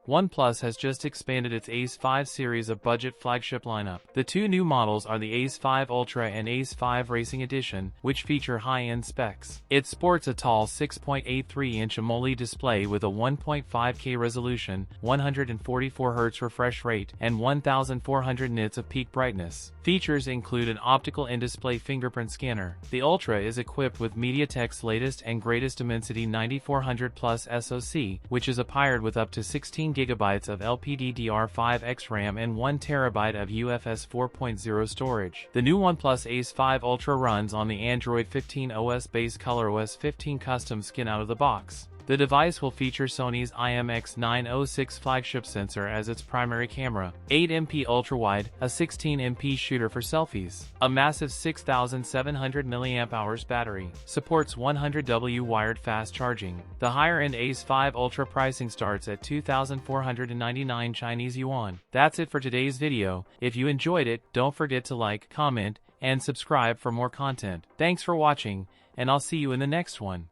OnePlus has just expanded its Ace 5 series of budget flagship lineup. The two new models are the Ace 5 Ultra and Ace 5 Racing Edition, which feature high-end specs. It sports a tall 6.83-inch AMOLED display with a 1.5K resolution, 144Hz refresh rate, and 1400 nits of peak brightness. Features include an optical in-display fingerprint scanner. The Ultra is equipped with MediaTek's latest and greatest Dimensity 9400 Plus SoC, which is paired with up to 16 GB of LPDDR5X RAM and 1 TB of UFS 4.0 storage. The new OnePlus Ace 5 Ultra runs on the Android 15 OS base ColorOS 15 custom skin out of the box. The device will feature Sony's IMX906 flagship sensor as its primary camera, 8MP ultra-wide, a 16MP shooter for selfies, a massive 6,700 mAh battery, supports 100W wired fast charging. The higher-end Ace 5 Ultra pricing starts at 2,499 Chinese yuan. That's it for today's video. If you enjoyed it, don't forget to like, comment, and subscribe for more content. Thanks for watching, and I'll see you in the next one.